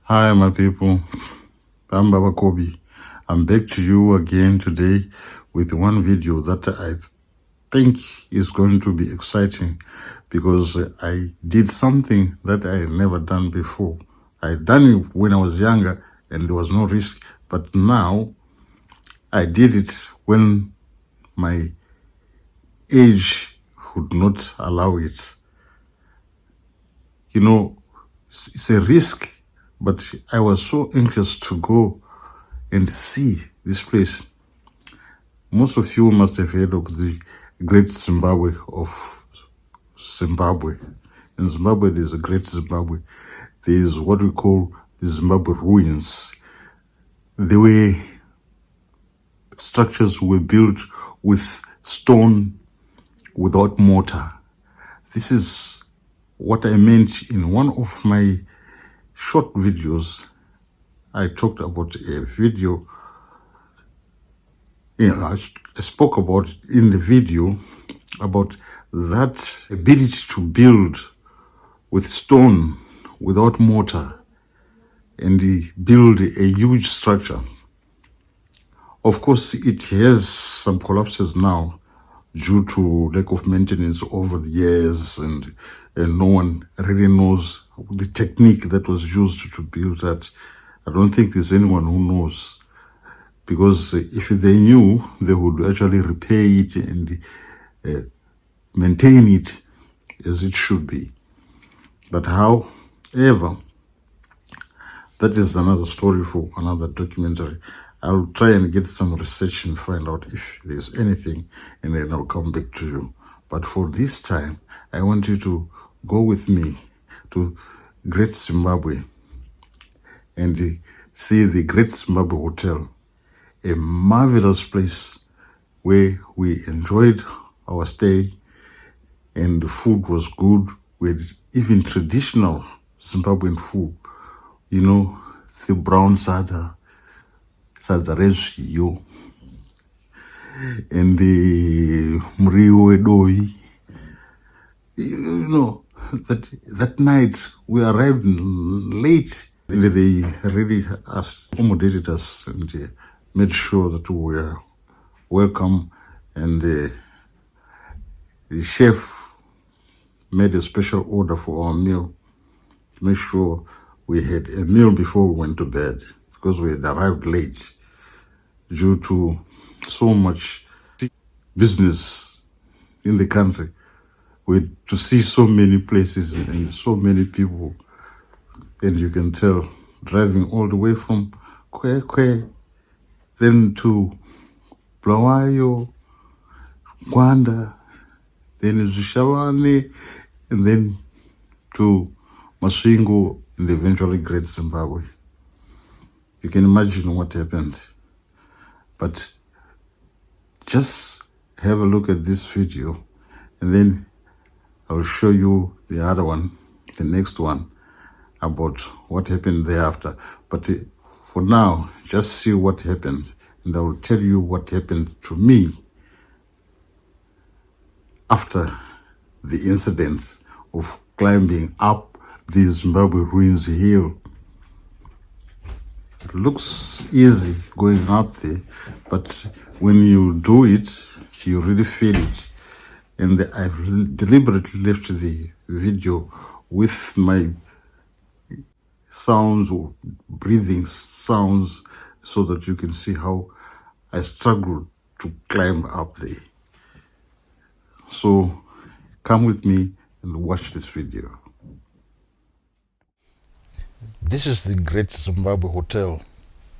Hi, my people. I'm BabaCobby. I'm back to you again today with one video that I think is going to be exciting because I did something that I had never done before. I had done it when I was younger and there was no risk, but now I did it when my age would not allow it. You know, it's a risk, but I was so anxious to go and see this place. Most of you must have heard of the Great Zimbabwe of Zimbabwe. In Zimbabwe, there's a Great Zimbabwe. There's what we call the Zimbabwe ruins. The way structures were built with stone without mortar. This is what I meant in one of my short videos. I talked about a video. I spoke about in the video about that ability to build with stone without mortar and build a huge structure. Of course, it has some collapses now due to lack of maintenance over the years, and no one really knows the technique that was used to build that. I don't think there's anyone who knows, because if they knew, they would actually repair it and maintain it as it should be. But however, that is another story for another documentary. I'll try and get some research and find out if there's anything, and then I'll come back to you. But for this time, I want you to go with me to Great Zimbabwe and see the Great Zimbabwe Hotel, a marvelous place where we enjoyed our stay and the food was good, with even traditional Zimbabwean food. You know, the brown sadza rezviyo, and the muriwo wedoi. You know, that night we arrived late. They really accommodated us and made sure that we were welcome, and the chef made a special order for our meal to make sure we had a meal before we went to bed, because we had arrived late due to so much business in the country. We had to see so many places and so many people, and you can tell, driving all the way from Kwekwe, then to Blawayo, Gwanda, then Zvishavane, and then to Masvingo, and eventually Great Zimbabwe. You can imagine what happened. But just have a look at this video, and then I'll show you the other one, the next one, about what happened thereafter. But for now, just see what happened, and I will tell you what happened to me after the incident of climbing up the Zimbabwe ruins hill. It looks easy going up there, but when you do it, you really feel it. And I've deliberately left the video with my sounds or breathing sounds so that you can see how I struggled to climb up there. So come with me and watch this video. This is the Great Zimbabwe Hotel.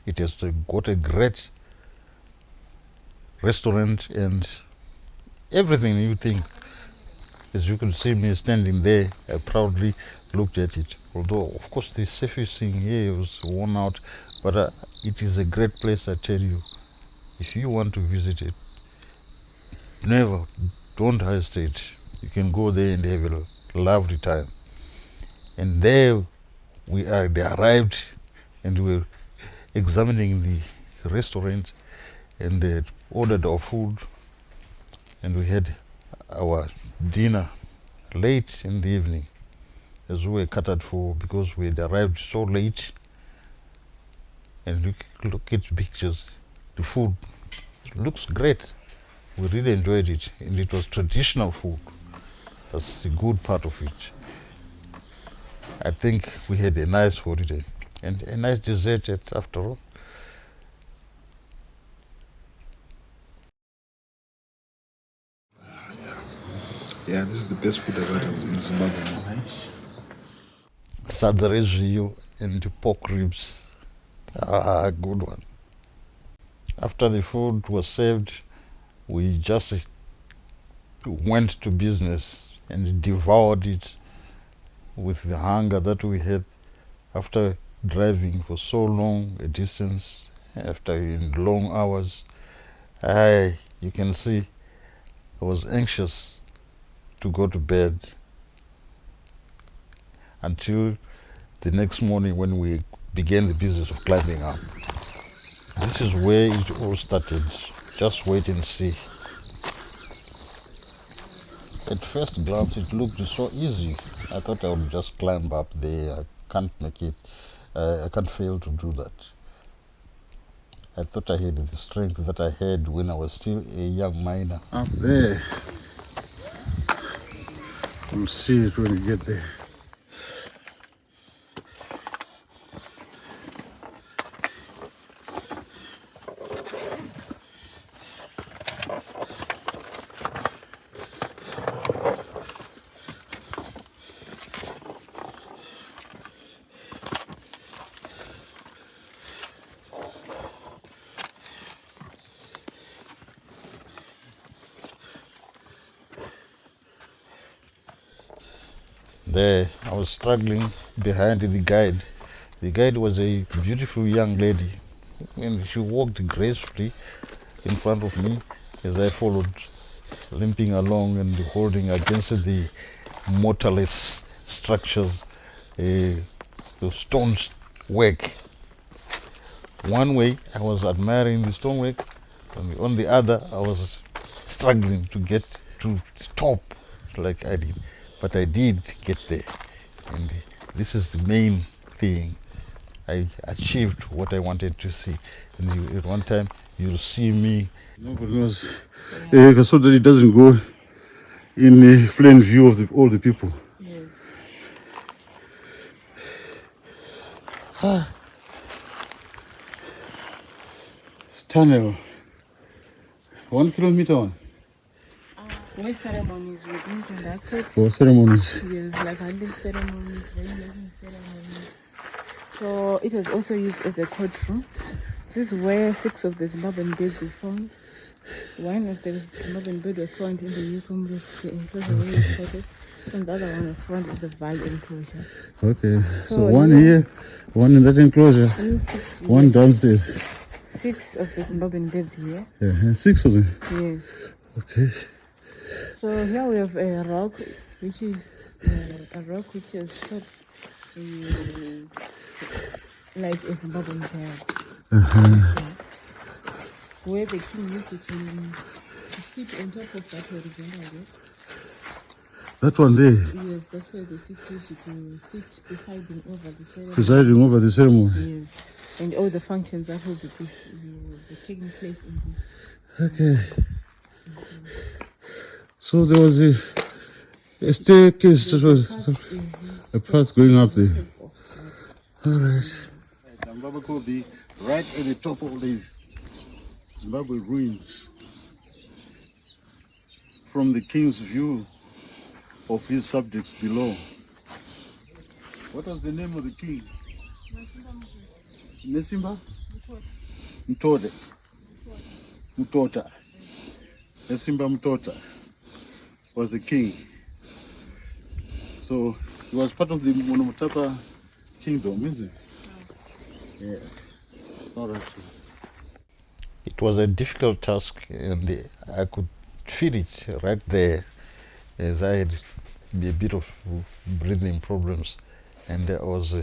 It has got a great restaurant and everything you think. As you can see me standing there, I proudly looked at it. Although, of course, the surfacing here was worn out, but it is a great place, I tell you. If you want to visit it, don't hesitate. You can go there and have a lovely time. And there they arrived, and we were examining the restaurant, and ordered our food, and we had our dinner late in the evening, as we were catered for, because we had arrived so late and look at pictures. The food looks great. We really enjoyed it, and it was traditional food. That's the good part of it. I think we had a nice holiday and a nice dessert after all. Yeah, this is the best food I've had in Zimbabwe. Right. Sadzarizio and pork ribs. Good one. After the food was served, we just went to business and devoured it with the hunger that we had after driving for so long a distance, after long hours. You can see I was anxious to go to bed until the next morning when we began the business of climbing up. This is where it all started. Just wait and see. At first glance, it looked so easy. I thought I would just climb up there. I can't make it. I can't fail to do that. I thought I had the strength that I had when I was still a young miner. Up there. We'll see it when we get there. There, I was struggling behind the guide. The guide was a beautiful young lady, and she walked gracefully in front of me as I followed, limping along and holding against the mortarless structures, the stones work. One way I was admiring the stonework, and on the other I was struggling to get to stop like I did. But I did get there, and this is the main thing. I achieved what I wanted to see. And at one time, you'll see me. Nobody knows. So that it doesn't go in a plain view of all the people. Yes. It's tunnel. 1 kilometer on. Where ceremonies were being conducted. For ceremonies. Yes, like hunting ceremonies, rainmaking ceremonies. So it was also used as a courtroom. This is where 6 of the Zimbabwean beds were found. One of the Zimbabwean bed was found in the new complex, the enclosure where it started, and the other one was found in the Valley enclosure. Okay, so one here, one in that enclosure, one downstairs. 6 of the Zimbabwean beds here. Yeah, 6 of them. Yes. Okay. So here we have a rock, which is shaped like a Zimbabwean bed. Where the king used to sit on top of that horizontal. That one there. Yes, that's where the king used to sit presiding over the ceremony. Presiding over the ceremony. Yes, and all the functions that will be taking place in this. Okay. So there was a staircase, a path going up there. All right. I'm BabaCobby, right at the top of the Zimbabwe ruins. From the king's view of his subjects below. What was the name of the king? Nesimba? Mtode. Mutota. Nesimba Mutota was the king. So he was part of the Monomotapa kingdom, isn't it? Yeah. All right. It was a difficult task, and I could feel it right there, as I had a bit of breathing problems, and I was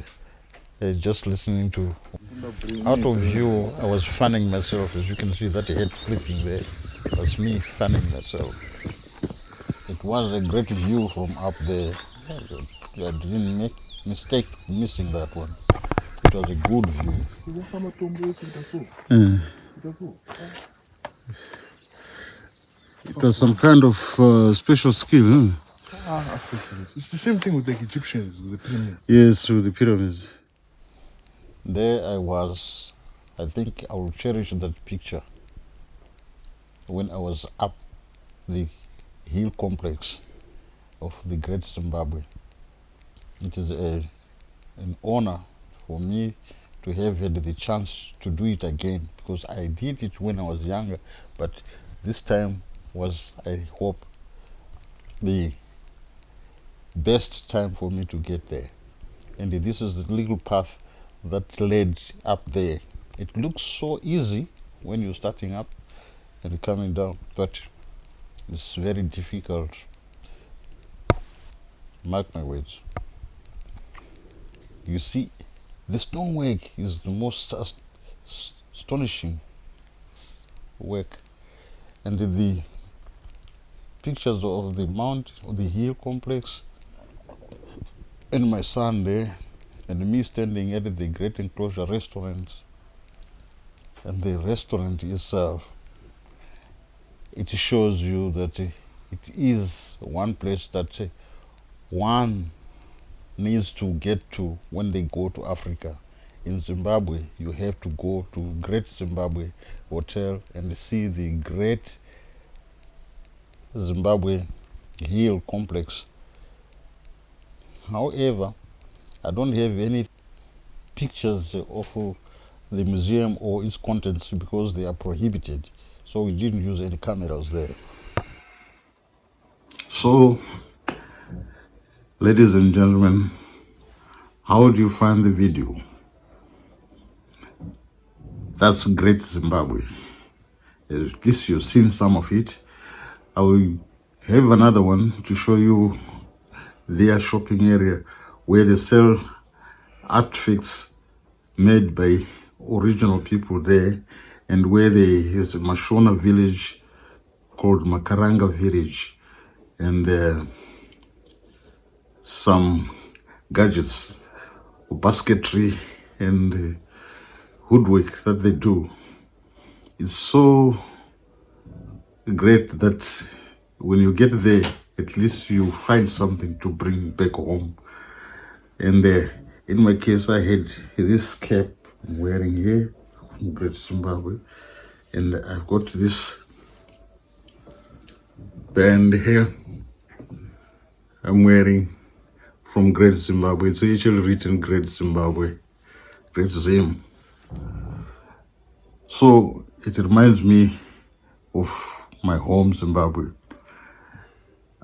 just listening to. Out of view, I was fanning myself. As you can see, that head flipping there was me fanning myself. It was a great view from up there. I didn't make mistake missing that one. It was a good view. It was some kind of special skill, huh? Africans. It's the same thing with the Egyptians, with the pyramids. Yes, with the pyramids. There I was. I think I will cherish that picture when I was up the hill complex of the Great Zimbabwe. It is an honor for me to have had the chance to do it again, because I did it when I was younger, but this time was, I hope, the best time for me to get there. And this is the little path that led up there. It looks so easy when you're starting up and coming down, but it's very difficult. Mark my words. You see, the stonework is the most astonishing work, and the pictures of the mount, of the hill complex, and my son there, and me standing at the Great Enclosure restaurant. And the restaurant itself, it shows you that it is one place that one needs to get to when they go to Africa. In Zimbabwe, you have to go to Great Zimbabwe Hotel and see the Great Zimbabwe Hill Complex. However, I don't have any pictures of the museum or its contents because they are prohibited. So we didn't use any cameras there. So, ladies and gentlemen, how do you find the video? That's Great Zimbabwe. At least you've seen some of it. I will have another one to show you their shopping area where they sell artifacts made by original people there, and where there is a Mashona village called Makaranga village, and some gadgets, basketry and woodwork that they do. It's so great that when you get there, at least you find something to bring back home. And in my case, I had this cap I'm wearing here from Great Zimbabwe, and I've got this band here I'm wearing from Great Zimbabwe. It's actually written Great Zimbabwe, Great Zim. So it reminds me of my home, Zimbabwe.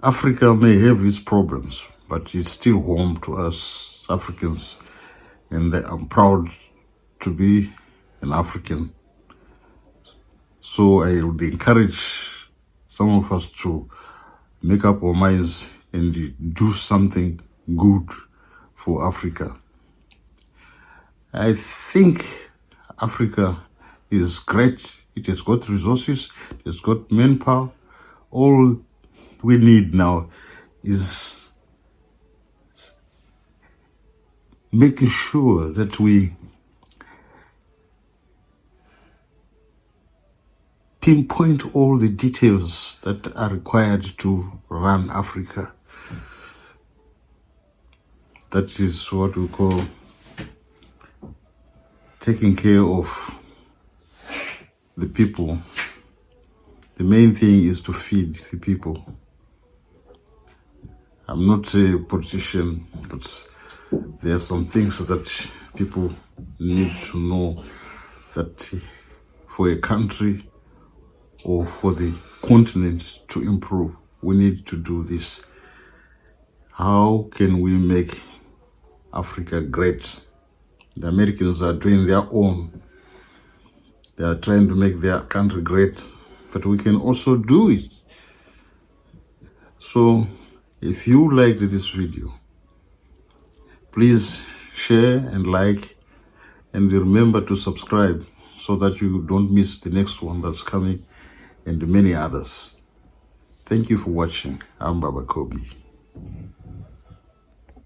Africa may have its problems, but it's still home to us Africans, and I'm proud to be an African. So I would encourage some of us to make up our minds and do something good for Africa. I think Africa is great. It has got resources, it has got manpower. All we need now is making sure that we pinpoint all the details that are required to run Africa. That is what we call taking care of the people. The main thing is to feed the people. I'm not a politician, but there are some things that people need to know, that for a country or for the continent to improve, we need to do this. How can we make Africa great? The Americans are doing their own. They are trying to make their country great, but we can also do it. So if you liked this video, please share and like, and remember to subscribe so that you don't miss the next one that's coming, and many others. Thank you for watching. I'm BabaCobby.